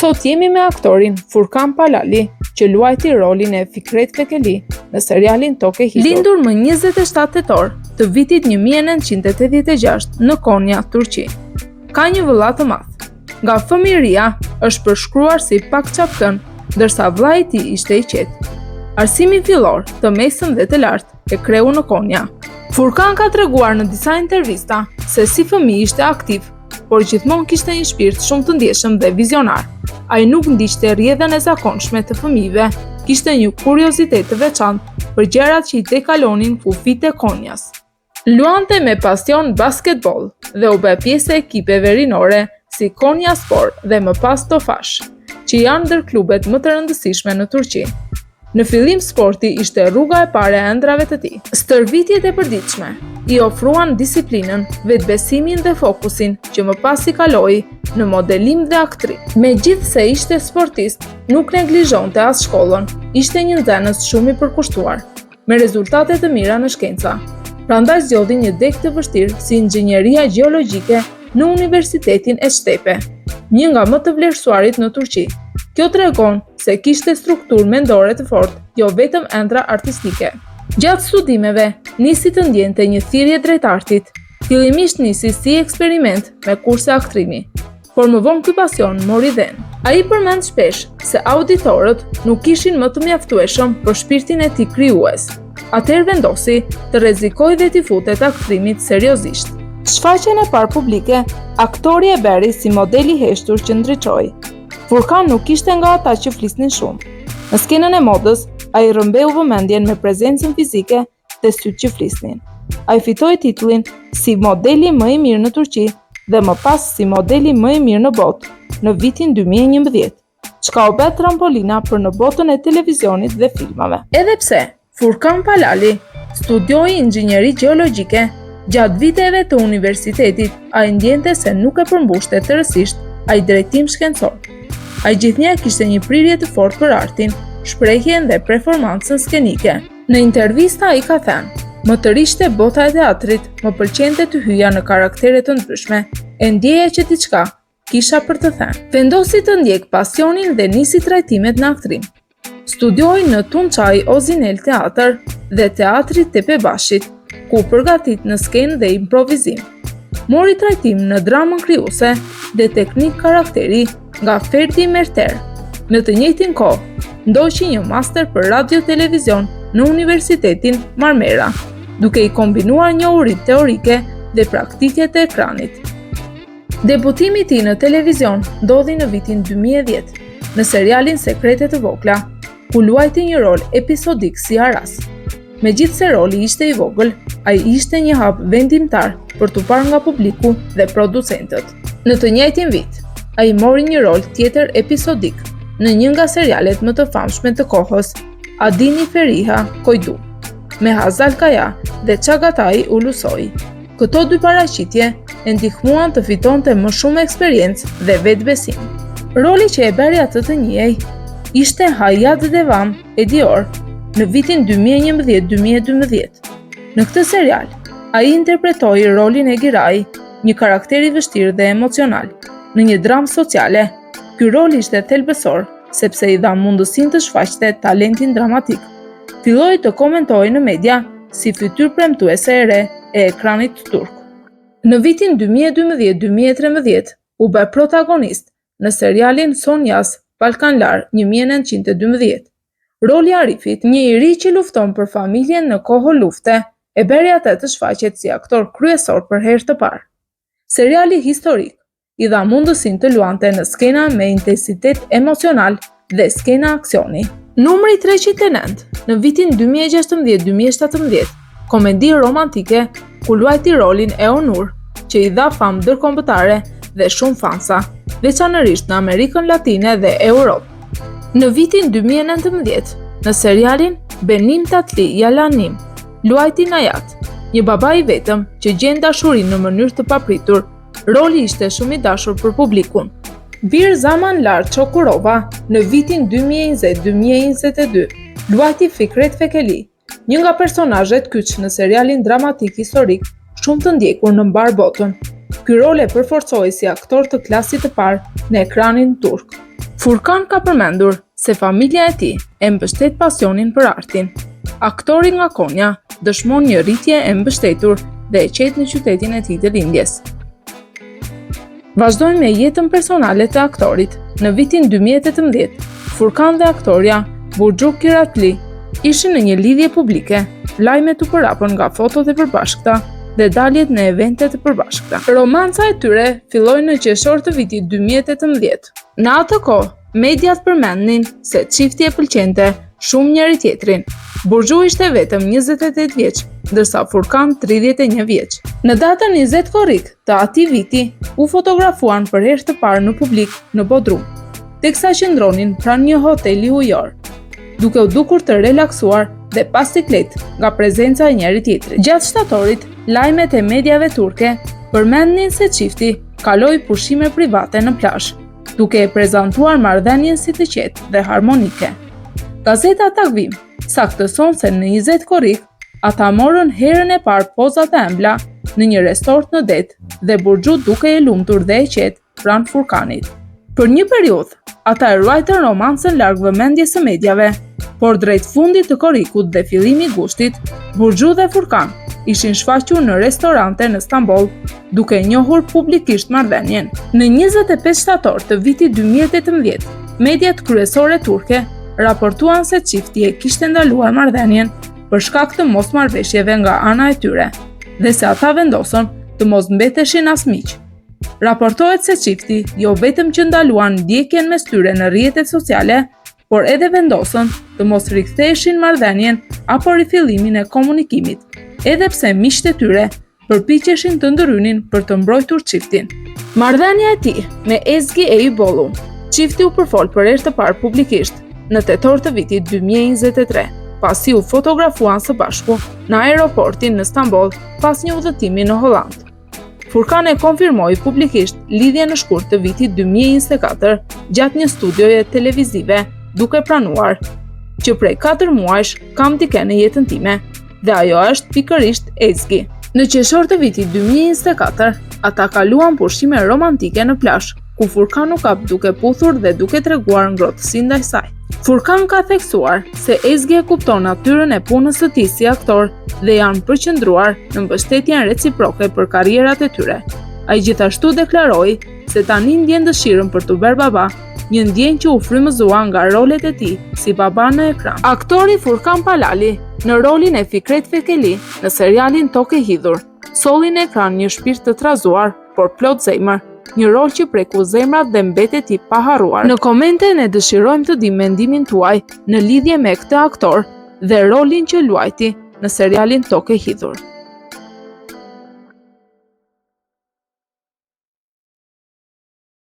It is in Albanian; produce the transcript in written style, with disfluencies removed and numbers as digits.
Sot jemi me aktorin Furkan Palali, që luajti rolin e Fikret Fekeli në serialin Tokë e Hitur. Lindur më 27 tetor të vitit 1986 në Konya, Turqi. Ka një vëlla të madh. Nga fëmijëria është përshkruar si pak çapkën, ndërsa vllai i tij ishte i qetë. Arsimi fillor, të mesëm dhe të lartë e kreu në Konya. Furkan ka treguar në disa intervista se si fëmijë ishte aktiv, por gjithmonë kishte një shpirt shumë të ndjeshëm dhe vizionar. Ai nuk ndiqte rrjedhën e zakonshme të fëmijëve, kishte një kuriozitet të veçantë për gjërat që i tejkalonin kufijtë e Konjas. Luante me pasion basketbol dhe u bë pjesë e ekipeve rinore si Konya Sport dhe më pas Tofash, që janë ndër klubet më të rëndësishme në Turqi. Në fillim sporti ishte rruga e parë e ëndrave të tij. Stërvitjet e përditshme i ofruan disiplinën, vetbesimin dhe fokusin që më pas i kaloi në modelim dhe aktrim. Megjithse ishte sportist, nuk neglizhonte as shkollën, ishte një nxënës shumë i përkushtuar, me rezultate të mira në shkenca. Prandaj zgjodhi një deg të vështirë si inxhinieria gjeologjike në Universitetin e Shtepe, një nga më të vlerësuarit në Turqi. Kjo tregon se kishte strukturë mendore të fortë, jo vetëm ëndra artistike. Gjatë studimeve, nisi të ndjente një thirrje drejt artit. Fillimisht nisi si eksperiment me kurse aktrimi, por më vonë ky pasion mori dhënë. Ai përmend shpesh se auditorët nuk ishin më të mjaftueshëm për shpirtin e tij krijues. Atëherë vendosi të rrezikojë dhe t'i futet aktrimit seriozisht. Shfaqjen e parë publike, aktori e beri si model i heshtur që ndriçoi. Furkan nuk ishte nga ata që flisnin shumë. Në skenën e modës, ai rrëmbeu vëmendjen me prezencën fizike dhe sytë që flisnin. Ai fitoi titullin si modeli më i mirë në Turqi dhe më pas si modeli më i mirë në botë në vitin 2011, çka u bë trampolina për në botën e televizionit dhe filmave. Edhe pse Furkan Palali studioi inxhinieri gjeologjike, gjatë viteve të universitetit ai ndjente se nuk e përmbushte tërësisht ai drejtim shkencor. Ai gjithnjë kishte një prirje të fortë për artin, shprehjen dhe performancën skenike. Në intervista ai ka thënë: "Më të rishte bota e teatrit, më pëlqente të hyja në karaktere të ndryshme, e ndjeja që diçka kisha për të thënë." Vendosi të ndjek pasionin dhe nisi trajtimet në aktrim. Studioi në Tunçaj Ozinel Teatr dhe Teatri Tepebashit, ku përgatit në skenë dhe improvizim. Mori trajtim në dramën krijuese dhe teknik karakteri nga Ferdi Merter. Në të njëjtin kohë, ndoqi një master për radio-televizion në Universitetin Marmera, duke i kombinuar njohuritë teorike dhe praktike të ekranit. Debutimi i tij në televizion ndodhi në vitin 2010, në serialin Sekretet e Vogla, ku luajti një rol episodik si Aras. Megjithse roli ishte i vogël, ai ishte një hap vendimtar për t'u parë nga publiku dhe producentët. Në të njëjtin vit, ai mori një rol tjetër episodik në një nga serialet më të famshme të kohës, Adini Feriha Kojdu, me Hazal Kaya dhe Çagatai Ulusoi. Këto dy paraqitje e ndihmuan të fitonte më shumë eksperiencë dhe vetbesim. Roli që e beri atë të njëjë ishte Hayat Devam e Dior në vitin 2011-2012. Në këtë serial, ai interpretoi rolin e Girai, një karakter i vështirë dhe emocional, në një dramë sociale. Ky rol ishte thelbësor, sepse i dha mundësinë të shfaqte talentin dramatik. Filloi të komentojë në media si fytyrë premtuese e re e ekranit turk. Në vitin 2012-2013 u bë protagonist në serialin Sonjas Ballkanlar 1912. Roli Arifit, një i ri që lufton për familjen në kohë lufte, e beri atë të shfaqet si aktor kryesor për herë të parë. Seriali historik i dha mundësinë të luante në skena me intensitet emocional dhe skena aksioni. Numri 309, në vitin 2016-2017, komedi romantike ku luajti rolin e Onur, që i dha famë ndërkombëtare dhe shumë fansa, veçanërisht në Amerikën Latine dhe Europë. Në vitin 2019, në serialin Benim Tatli Yalanim, luajti Najat, një baba i vetëm që gjen dashurinë në mënyrë të papritur. Roli ishte shumë i dashur për publikun. Bir Zamanlar Çokurova, në vitin 2020-2022, luajti Fikret Fekeli, një nga personazhet kyç në serialin dramatik historik shumë të ndjekur në mbar botën. Ky rol e përforcoi si aktor të klasit të parë në ekranin turk. Furkan ka përmendur se familja e tij e mbështet pasionin për artin. Aktori nga Konja dëshmon një rritje e mbështetur dhe e qetë në qytetin e tij të lindjes. Vazhdojmë me jetën personale të aktorit. Në vitin 2018, Furkan dhe aktoria Burxhu Kiratli ishin në një lidhje publike, lajmet u përhapën nga fotot e përbashkëta dhe daljet në evente të përbashkëta. Romanca e tyre filloi në qershor të vitit 2018. Në atë kohë, mediat përmendnin se çifti e pëlqente shumë njëri tjetrin. Burxhu ishte vetëm 28 vjeç, ndërsa Furkan 31 vjeç. Në datën 20 korrik të atij viti, u fotografuan për herë të parë në publik në Bodrum, teksa qëndronin pranë një hoteli ujor, duke u dukur të relaksuar dhe pas siklet nga prezenca e njëri tjetrit. Gjatë shtatorit, lajmet e mediave turke përmendnin se çifti kaloi pushime private në plazh, duke e prezantuar marrëdhënien si të qetë dhe harmonike. Gazeta Takvim saktëson se në 20 korrik ata morën herën e parë poza të ëmbla në një resort në det dhe Burxhu duke e lumtur dhe e qetë pranë Furkanit. Për një periudhë, ata e ruajtën romancën larg vëmendjes së mediave, por drejt fundit të korrikut dhe fillimi i gushtit, Burxhu dhe Furkan ishin shfaqur në restorante në Stamboll, duke njohur publikisht marrëdhënien. Në 25 shtator të vitit 2018, mediat kryesore turke raportuan se çifti e kishte ndaluar marrëdhënien për shkak të mosmarrveshjeve nga ana e tyre dhe se ata vendosën të mos mbeteshin as miq. Raportohet se çifti jo vetëm që ndaluan ndjekjen mes tyre në rrjetet sociale, por edhe vendosën të mos riktheheshin marrëdhënien apo rifillimin e komunikimit, edhe pse miqtë e tyre përpiqeshin të ndrynin për të mbrojtur çiftin. Marrëdhënia e tij me Ezgi Eyüboğlu, çifti u përfol për herë të parë publikisht në tetor të vitit 2023, pasi u fotografuan së bashku në aeroportin në Stamboll pas një udhëtimi në Holland. Furkan e konfirmoi publikisht lidhjen në shkurt të vitit 2024 gjatë një studioje televizive, duke pranuar që prej 4 muajsh kam dike në jetën time dhe ajo është pikërisht Ezgi. Në qershor të vitit 2024, ata kaluan pushime romantike në plazh, ku Furkan u kap duke puthur dhe duke treguar ngrohtësi ndaj saj. Furkan ka theksuar se Ezgi e kupton natyrën e punës së tij si aktor dhe janë përqendruar në mbështetjen reciproke për karrierat e tyre. Ai gjithashtu deklaroi se tani ndjen dëshirën për të bërë baba, një ndjenjë që u frymëzua nga rolet e tij si baba në ekran. Aktori Furkan Palali, në rolin e Fikret Fekeli në serialin Tokë e Hidhur, solli në ekran një shpirt të trazuar, por plot zemër, një rol që preku zemrat dhe mbetet i paharruar. Në komente ne dëshirojmë të dimë mendimin tuaj në lidhje me këtë aktor dhe rolin që luajti në serialin Tokë e Hidhur.